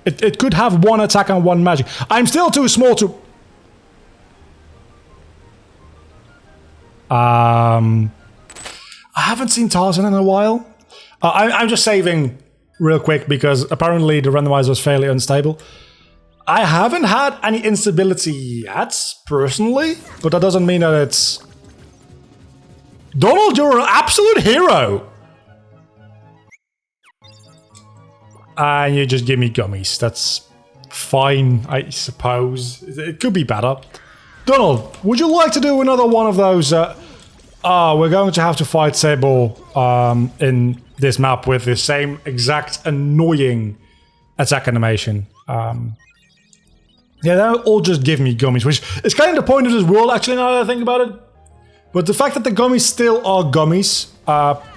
It could have one attack and one magic. I'm still too small to... I haven't seen Tarzan in a while. I'm just saving real quick because apparently the randomizer is fairly unstable. I haven't had any instability yet, personally, but that doesn't mean that it's... Donald, you're an absolute hero! And you just give me gummies. That's fine, I suppose. It could be better. Donald, would you like to do another one of those? We're going to have to fight Sable in this map with the same exact annoying attack animation. Yeah, they'll all just give me gummies, which is kind of the point of this world, actually, now that I think about it. But the fact that the gummies still are gummies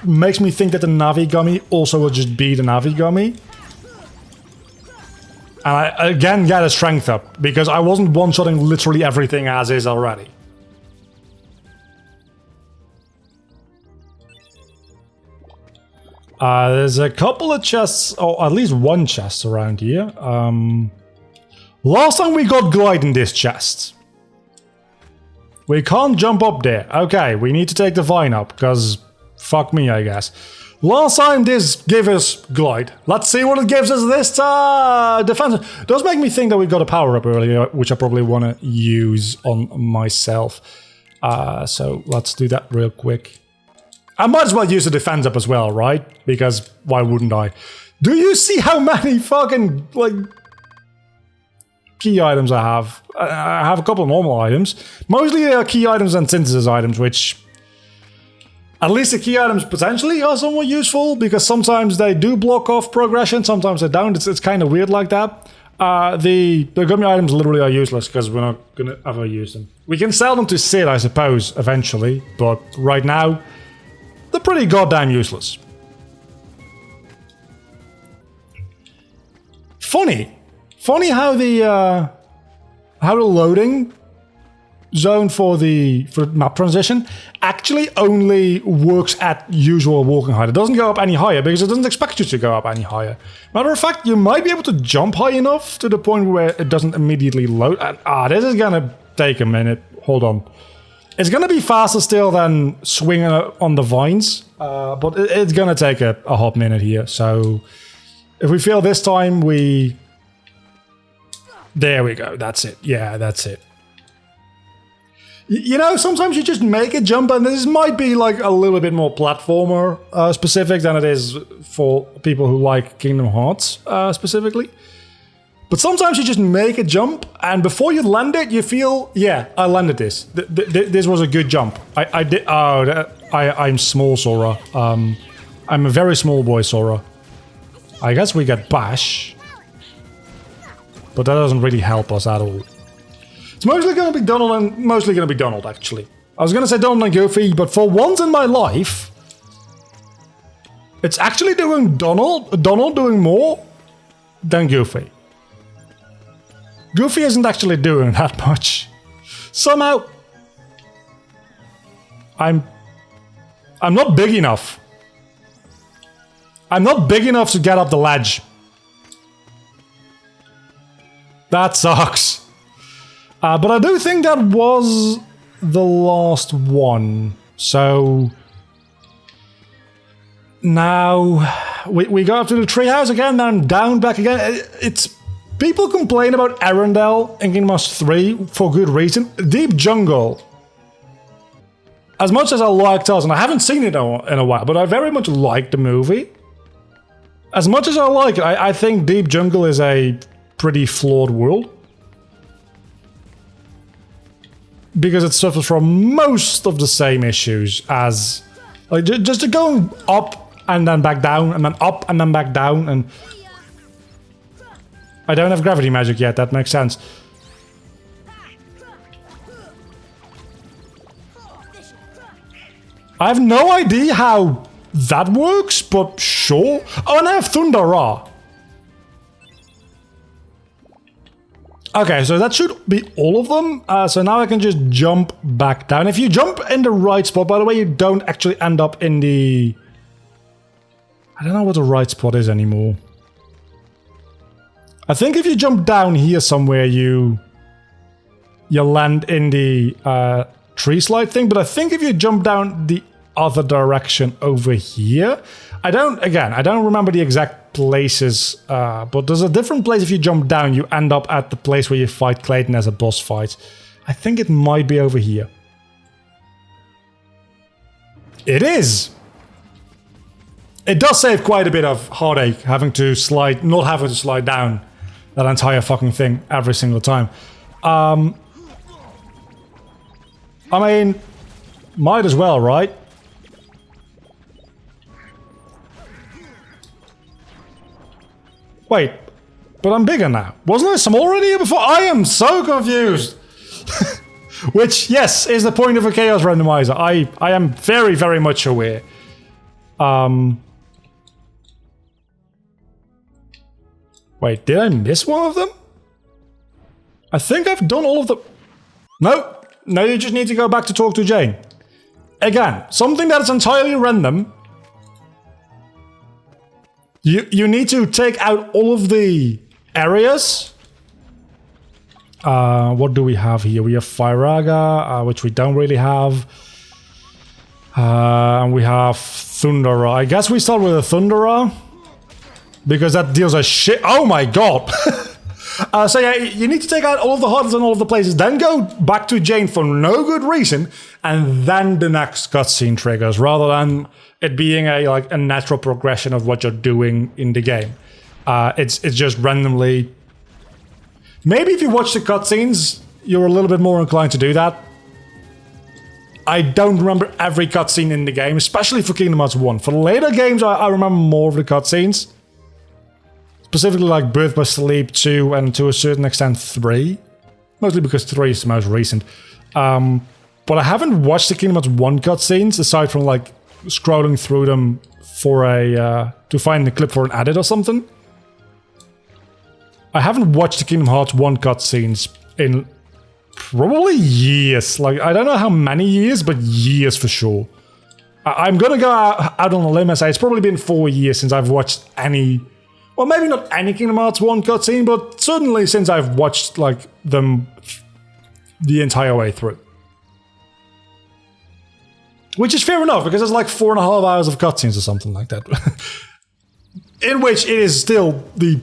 makes me think that the Navi gummy also will just be the Navi gummy. And I again get a strength up, because I wasn't one-shotting literally everything as is already. There's a couple of chests, or at least one chest around here. Last time we got glide in this chest. We can't jump up there. Okay, we need to take the vine up, because fuck me, I guess. Last time this gave us glide. Let's see what it gives us this time. Defense. Does make me think that we got a power up earlier, which I probably want to use on myself. So let's do that real quick. I might as well use the defense up as well, right? Because why wouldn't I? Do you see how many fucking, like, key items I have? I have a couple of normal items. Mostly they are key items and synthesis items, which... At least the key items potentially are somewhat useful, because sometimes they do block off progression, sometimes they don't. It's kind of weird like that. The gummy items literally are useless, because we're not going to ever use them. We can sell them to Sid, I suppose, eventually, but right now, they're pretty goddamn useless. Funny how the loading zone for the map transition actually only works at usual walking height. It doesn't go up any higher because it doesn't expect you to go up any higher. Matter of fact, you might be able to jump high enough to the point where it doesn't immediately load. And, this is gonna take a minute. Hold on. It's gonna be faster still than swinging on the vines, but it's gonna take a hot minute here. So if we fail this time, there we go. That's it. Yeah, that's it. You know, sometimes you just make a jump, and this might be like a little bit more platformer specific than it is for people who like Kingdom Hearts specifically. But sometimes you just make a jump, and before you land it, you feel, yeah, I landed this. This was a good jump. I did. Oh, I'm small, Sora. I'm a very small boy, Sora. I guess we get Bash, but that doesn't really help us at all. It's mostly going to be Donald, actually. I was going to say Donald and Goofy, but for once in my life, it's actually doing Donald doing more than Goofy. Goofy isn't actually doing that much. Somehow, I'm not big enough. I'm not big enough to get up the ledge. That sucks. But I do think that was the last one. So now we go up to the treehouse again, then down, back again. It's people complain about Arendelle in Kingdom Hearts 3 for good reason. Deep Jungle. As much as I like Tarzan, I haven't seen it in a while, but I very much like the movie. As much as I like it, I think Deep Jungle is a pretty flawed world. Because it suffers from most of the same issues as... Like, just going up and then back down, and then up and then back down, and... I don't have gravity magic yet, that makes sense. I have no idea how that works, but sure. Oh, and I have Thunder Ra. Okay, so that should be all of them. So now I can just jump back down. If you jump in the right spot, by the way, you don't actually end up in the... I don't know what the right spot is anymore. I think if you jump down here somewhere, you land in the tree slide thing, but I think if you jump down the other direction over here, I don't remember the exact places, but there's a different place. If you jump down, you end up at the place where you fight Clayton as a boss fight. I think it might be over here. It is! It does save quite a bit of heartache not having to slide down that entire fucking thing every single time. I mean, might as well, right? Wait, but I'm bigger now. Wasn't there some already here before? I am so confused! Which, yes, is the point of a Chaos Randomizer. I am very, very much aware. Wait, did I miss one of them? I think I've done all of them. No, you just need to go back to talk to Jane. Again, something that is entirely random. You need to take out all of the areas. What do we have here? We have Firaga, which we don't really have. And we have Thundera. I guess we start with a Thundera. Because that deals a shit. Oh my god! So yeah, you need to take out all of the hearts and all of the places, then go back to Jane for no good reason, and then the next cutscene triggers, rather than it being a natural progression of what you're doing in the game. It's just randomly. Maybe if you watch the cutscenes, you're a little bit more inclined to do that. I don't remember every cutscene in the game, especially for Kingdom Hearts 1. For the later games, I remember more of the cutscenes. Specifically like Birth by Sleep 2 and to a certain extent 3. Mostly because 3 is the most recent. But I haven't watched the Kingdom Hearts 1 cutscenes, aside from like scrolling through them for to find the clip for an edit or something. I haven't watched the Kingdom Hearts 1 cutscenes in probably years. Like, I don't know how many years, but years for sure. I'm gonna go out on a limb and say it's probably been 4 years since I've watched any... Well, maybe not any Kingdom Hearts 1 cutscene, but certainly since I've watched, like, them the entire way through. Which is fair enough, because it's like 4.5 hours of cutscenes or something like that. In which it is still the,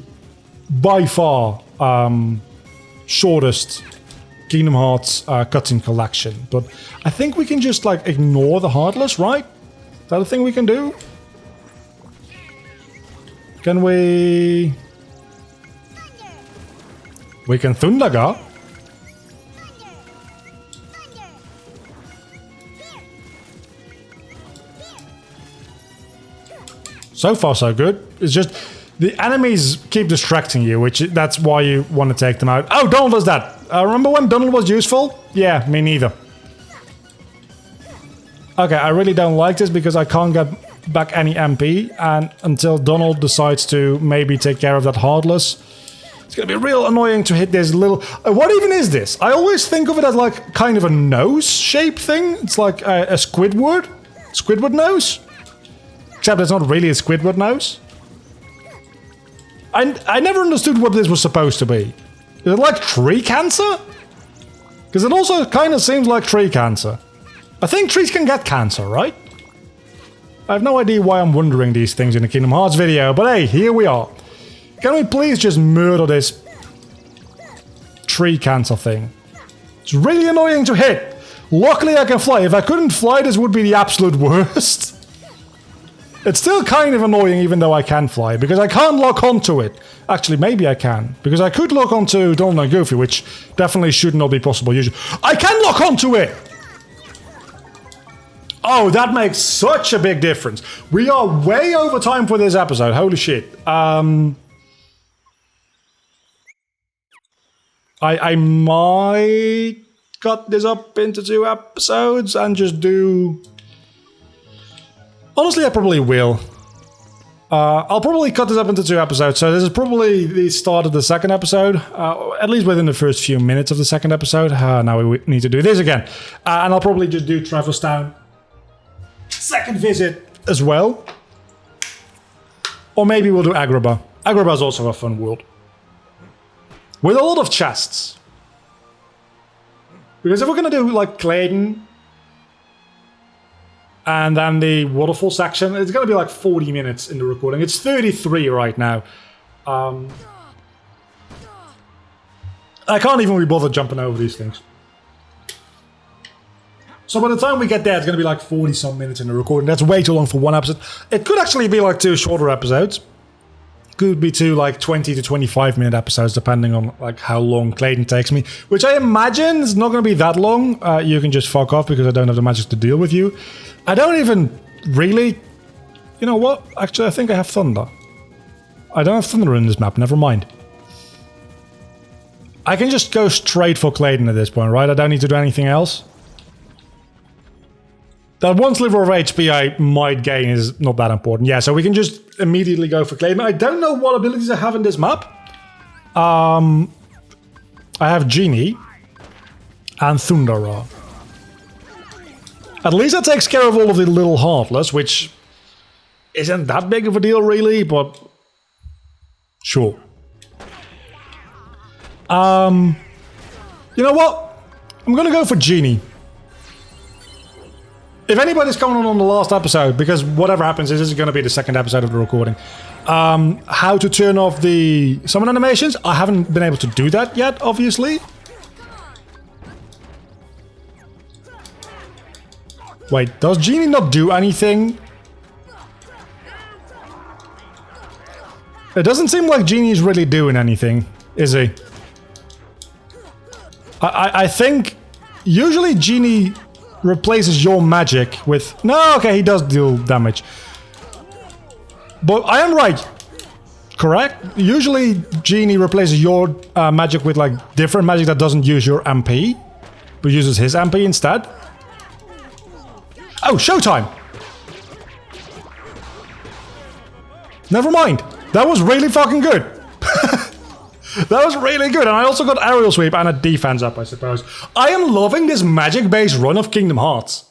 by far, shortest Kingdom Hearts cutscene collection. But I think we can just, like, ignore the Heartless, right? Is that a thing we can do? Can we... We can Thundaga. So far, so good. It's just the enemies keep distracting you, that's why you want to take them out. Oh, Donald does that. Remember when Donald was useful? Yeah, me neither. Okay, I really don't like this because I can't get back any MP, and until Donald decides to maybe take care of that Heartless, it's gonna be real annoying to hit this little... what even is this? I always think of it as like kind of a nose shape thing. It's like a Squidward nose. Except it's not really a Squidward nose. I never understood what this was supposed to be. Is it like tree cancer? Because it also kind of seems like tree cancer. I think trees can get cancer, right? I have no idea why I'm wondering these things in a Kingdom Hearts video, but hey, here we are. Can we please just murder this tree cancer thing? It's really annoying to hit. Luckily I can fly. If I couldn't fly, this would be the absolute worst. It's still kind of annoying even though I can fly, because I can't lock onto it. Actually, maybe I can, because I could lock onto Donald and Goofy, which definitely should not be possible usually. I can lock onto it! Oh, that makes such a big difference. We are way over time for this episode. Holy shit. I might cut this up into 2 episodes and just do... Honestly, I probably will. I'll probably cut this up into 2 episodes, so this is probably the start of the second episode, at least within the first few minutes of the second episode. Now we need to do this again. And I'll probably just do Traverse Town second visit as well. Or maybe we'll do Agrabah. Agrabah is also a fun world. with a lot of chests. Because if we're going to do like Clayton and then the waterfall section, it's going to be like 40 minutes in the recording. It's 33 right now. I can't even be bothered jumping over these things. So by the time we get there, it's going to be like 40-some minutes in the recording. That's way too long for one episode. It could actually be like 2 shorter episodes. Could be 2 like 20 to 25 minute episodes, depending on like how long Clayton takes me. Which I imagine is not going to be that long. You can just fuck off because I don't have the magic to deal with you. I don't even really... You know what? Actually, I think I have thunder. I don't have thunder in this map, never mind. I can just go straight for Clayton at this point, right? I don't need to do anything else. That 1 sliver of HP I might gain is not that important. Yeah, so we can just immediately go for Clayton. I don't know what abilities I have in this map. I have Genie and Thundera. At least that takes care of all of the little Heartless, which isn't that big of a deal really, but sure. You know what? I'm gonna go for Genie. If anybody's coming on the last episode, because whatever happens, this is going to be the second episode of the recording, how to turn off the summon animations, I haven't been able to do that yet, obviously. Wait, does Genie not do anything? It doesn't seem like Genie's really doing anything, is he? I think usually Genie replaces your magic with... No, okay, he does deal damage. But I am right, correct? Usually Genie replaces your magic with like different magic that doesn't use your MP, but uses his MP instead. Oh, showtime! Never mind. That was really fucking good. That was really good, and I also got aerial sweep and a defense up, I suppose. I am loving this magic-based run of Kingdom Hearts.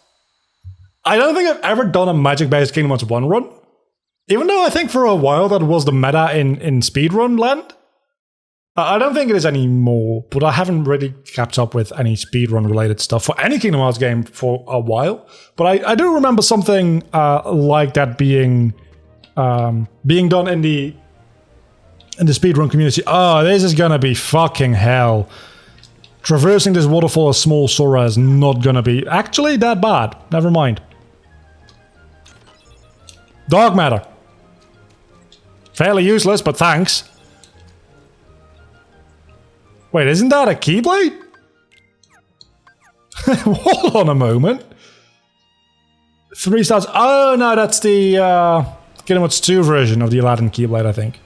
I don't think I've ever done a magic-based Kingdom Hearts 1 run. Even though I think for a while that was the meta in speedrun land. I don't think it is anymore, but I haven't really kept up with any speedrun-related stuff for any Kingdom Hearts game for a while. But I do remember something like that being done in the speedrun community. Oh, this is gonna be fucking hell. Traversing this waterfall of small Sora is not gonna be actually that bad. Never mind. Dark matter. Fairly useless, but thanks. Wait, isn't that a keyblade? Hold on a moment. 3 stars. Oh no, that's the Kingdom Hearts 2 version of the Aladdin keyblade, I think.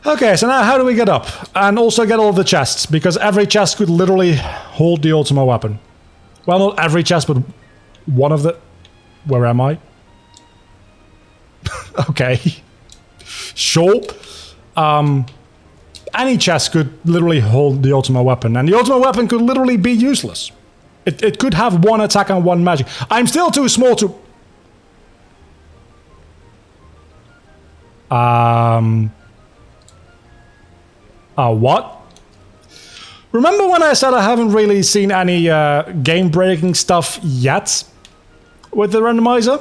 Okay, so now how do we get up? And also get all of the chests, because every chest could literally hold the Ultima weapon. Well, not every chest, but one of the... Where am I? Okay. Sure. Any chest could literally hold the Ultima weapon, and the Ultima weapon could literally be useless. It could have 1 attack and 1 magic. I'm still too small to... What? Remember when I said I haven't really seen any game-breaking stuff yet with the randomizer?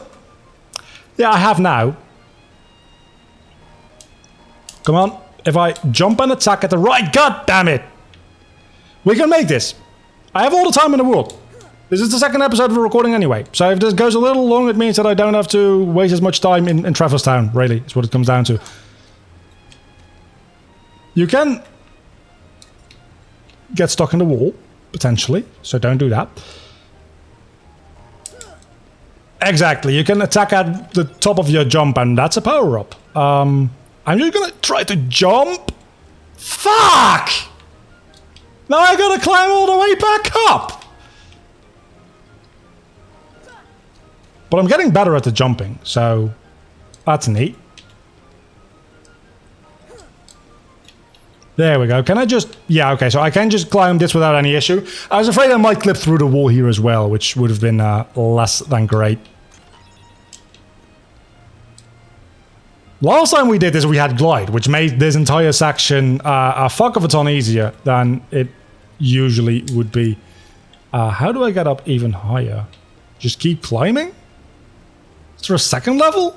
Yeah, I have now. Come on. If I jump and attack at the right... God damn it! We can make this. I have all the time in the world. This is the second episode of the recording anyway. So if this goes a little long, it means that I don't have to waste as much time in Traverse Town, really. Is what it comes down to. You can get stuck in the wall, potentially, so don't do that. Exactly, you can attack at the top of your jump, and that's a power-up. I'm just gonna try to jump. Fuck! Now I gotta climb all the way back up! But I'm getting better at the jumping, so that's neat. There we go. Can I just... Yeah, okay, so I can just climb this without any issue. I was afraid I might clip through the wall here as well, which would have been less than great. Last time we did this, we had glide, which made this entire section a fuck of a ton easier than it usually would be. How do I get up even higher? Just keep climbing? Is there a second level?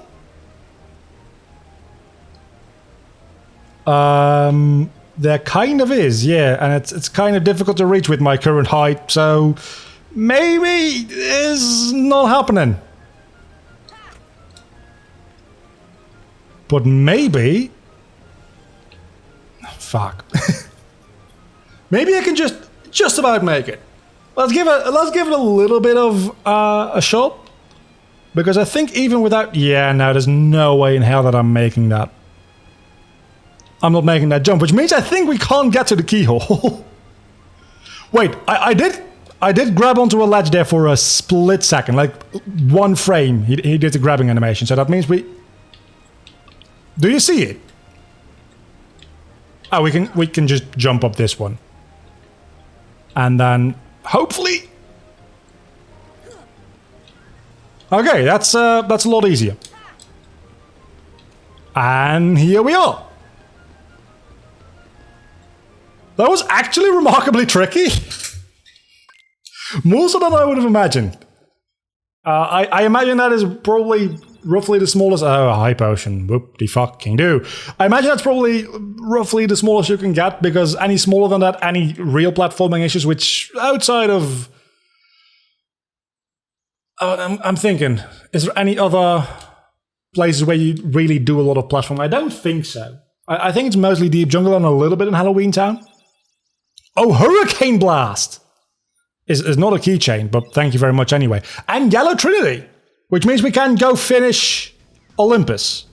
There kind of is, yeah, and it's kind of difficult to reach with my current height, so maybe it's not happening. But maybe... Fuck. Maybe I can just about make it. Let's give it a little bit of a shot. Because I think even without... Yeah, no, there's no way in hell that I'm making that. I'm not making that jump, which means I think we can't get to the keyhole. Wait, I did grab onto a ledge there for a split second, like one frame. He did the grabbing animation, so that means we... Do you see it? Oh, we can just jump up this one. And then, hopefully... Okay, that's a lot easier. And here we are. That was actually remarkably tricky. More so than I would have imagined. I imagine that is probably roughly the smallest... Oh, a high potion. Whoop-de-fucking do. I imagine that's probably roughly the smallest you can get, because any smaller than that, any real platforming issues, which outside of... I'm thinking, is there any other places where you really do a lot of platforming? I don't think so. I think it's mostly Deep Jungle and a little bit in Halloween Town. Oh, Hurricane Blast is not a keychain, but thank you very much anyway. And Yellow Trinity, which means we can go finish Olympus.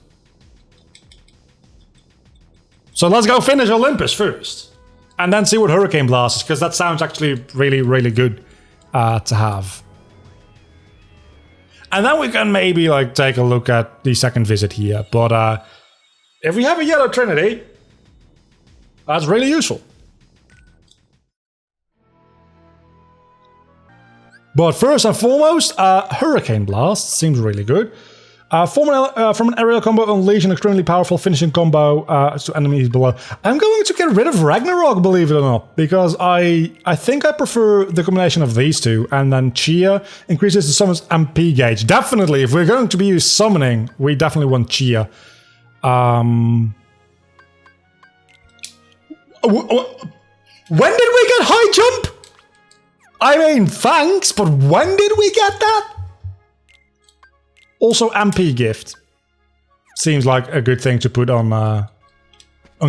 So let's go finish Olympus first. And then see what Hurricane Blast is, because that sounds actually really, really good to have. And then we can maybe like take a look at the second visit here. But if we have a Yellow Trinity, that's really useful. But first and foremost, Hurricane Blast seems really good. From an aerial combo, unleash an extremely powerful finishing combo to enemies below. I'm going to get rid of Ragnarok, believe it or not, because I think I prefer the combination of these two. And then Chia increases the summon's MP gauge. Definitely, if we're going to be summoning, we definitely want Chia. When did we get high jump? I mean, thanks, but when did we get that? Also, MP gift seems like a good thing to put on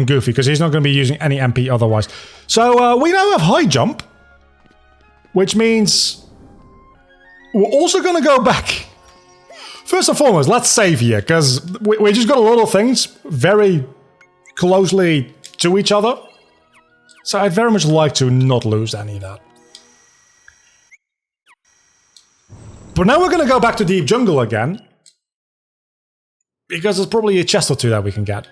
Goofy, because he's not going to be using any MP otherwise. So we now have high jump, which means we're also going to go back. First and foremost, let's save here, because we just got a lot of things very closely to each other. So I'd very much like to not lose any of that. But now we're going to go back to Deep Jungle again, because there's probably a chest or two that we can get.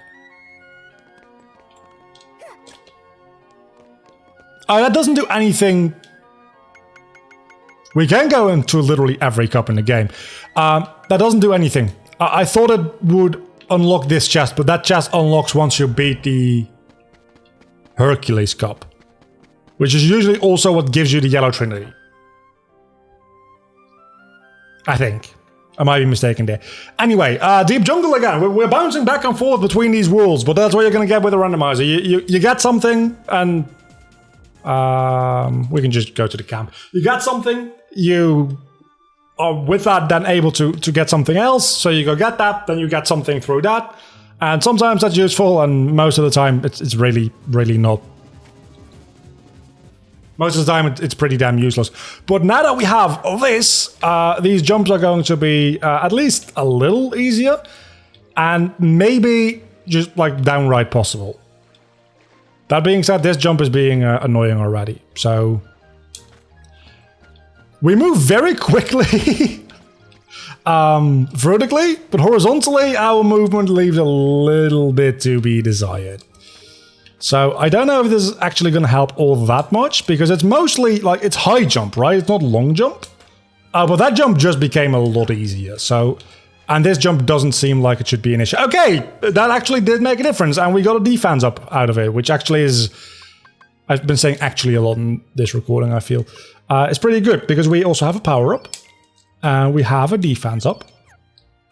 That doesn't do anything. We can go into literally every cup in the game. That doesn't do anything. I thought it would unlock this chest, but that chest unlocks once you beat the Hercules Cup, which is usually also what gives you the Yellow Trinity. I think. I might be mistaken there. Anyway, Deep Jungle again. We're bouncing back and forth between these worlds, but that's what you're going to get with a randomizer. You get something, and we can just go to the camp. You get something, you are with that then able to get something else, so you go get that, then you get something through that, and sometimes that's useful, and most of the time it's really, really not. Most of the time, it's pretty damn useless. But now that we have this, these jumps are going to be at least a little easier. And maybe just like downright possible. That being said, this jump is being annoying already. So we move very quickly vertically, but horizontally, our movement leaves a little bit to be desired. So I don't know if this is actually going to help all that much, because it's mostly like it's high jump, right? It's not long jump. But that jump just became a lot easier. So And this jump doesn't seem like it should be an issue. Okay, that actually did make a difference, and we got a defense up out of it, which actually is... I've been saying actually a lot in this recording, I feel. It's pretty good, because we also have a power-up, and we have a defense up.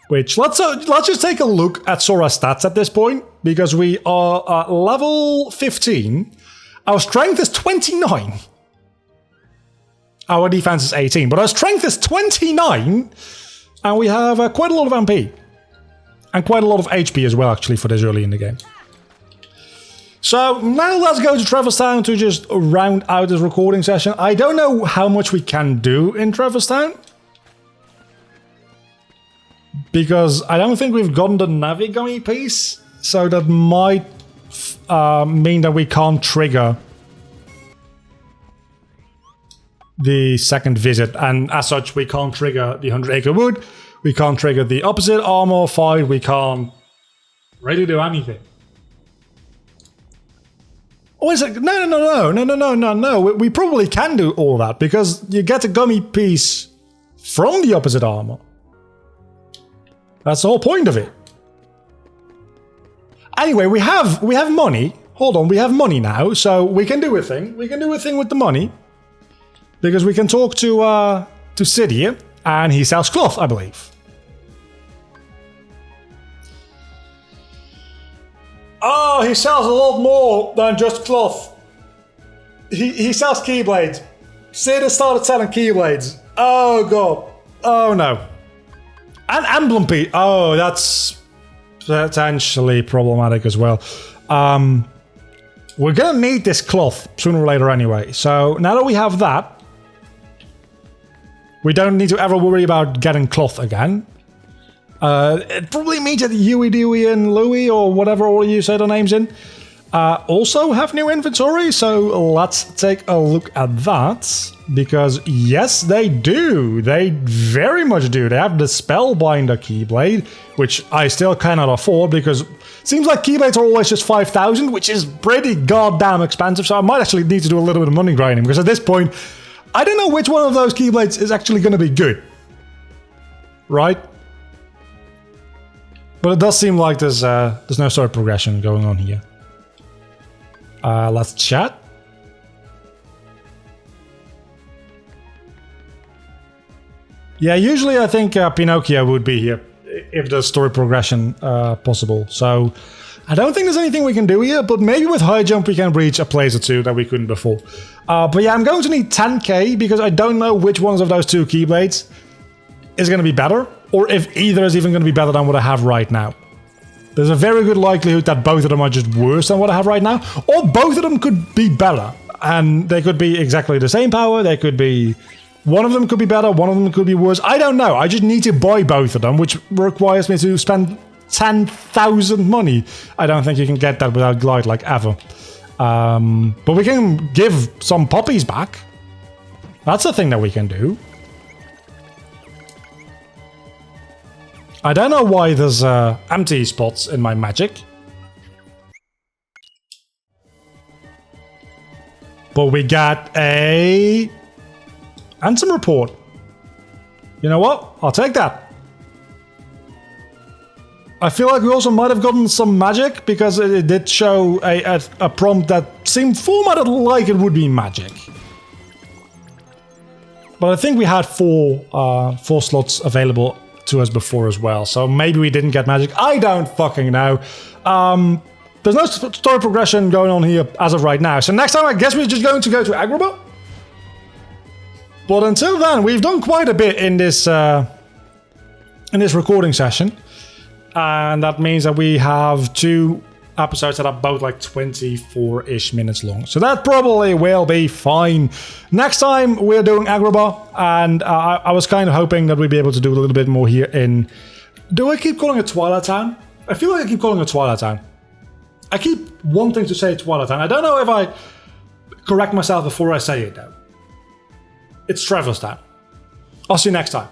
Which, let's just take a look at Sora's stats at this point, because we are at level 15. Our strength is 29. Our defense is 18, but our strength is 29, and we have quite a lot of MP. And quite a lot of HP as well, actually, for this early in the game. So, now let's go to Traverse Town to just round out this recording session. I don't know how much we can do in Traverse Town, because I don't think we've gotten the Navigami piece, so that might mean that we can't trigger the second visit, and as such we can't trigger the 100 Acre Wood, we can't trigger the opposite armor fight, we can't really do anything. Oh, is it? No. We probably can do all that, because you get a gummy piece from the opposite armor. That's the whole point of it. Anyway, we have money. Hold on, we have money now, so we can do a thing. We can do a thing with the money. Because we can talk to Sid here, and he sells cloth, I believe. Oh, he sells a lot more than just cloth. He sells keyblades. Sid has started selling keyblades. Oh god. Oh no. And emblem piece. Oh, that's potentially problematic as well. We're gonna need this cloth sooner or later anyway. So now that we have that, we don't need to ever worry about getting cloth again. It probably means that Huey, Dewey, and Louie, or whatever all you say their names in, also have new inventory. So let's take a look at that. Because yes, they do. They very much do. They have the Spellbinder Keyblade, which I still cannot afford because it seems like Keyblades are always just 5,000, which is pretty goddamn expensive. So I might actually need to do a little bit of money grinding, because at this point, I don't know which one of those Keyblades is actually going to be good. Right? But it does seem like there's no sort of progression going on here. Let's chat. Yeah, usually I think Pinocchio would be here if there's story progression possible. So I don't think there's anything we can do here, but maybe with high jump we can reach a place or two that we couldn't before. But yeah, I'm going to need 10k because I don't know which ones of those two Keyblades is going to be better, or if either is even going to be better than what I have right now. There's a very good likelihood that both of them are just worse than what I have right now, or both of them could be better, and they could be exactly the same power, they could be... One of them could be better, one of them could be worse. I don't know. I just need to buy both of them, which requires me to spend 10,000 money. I don't think you can get that without Glide, like, ever. But we can give some puppies back. That's a thing that we can do. I don't know why there's empty spots in my magic. But we got a... Ansem report. You know what? I'll take that. I feel like we also might have gotten some magic because it did show a prompt that seemed formatted like it would be magic. But I think we had four slots available to us before as well, so maybe we didn't get magic. I don't fucking know. There's no story progression going on here as of right now, so next time I guess we're just going to go to Agrabah. But until then, we've done quite a bit in this recording session, and that means that we have 2 episodes that are both like 24-ish minutes long. So that probably will be fine. Next time we're doing Agrabah, and I was kind of hoping that we'd be able to do a little bit more here in... Do I keep calling it Twilight Town? I feel like I keep calling it Twilight Town. I keep wanting to say Twilight Town. I don't know if I correct myself before I say it though. It's Traverse Town. I'll see you next time.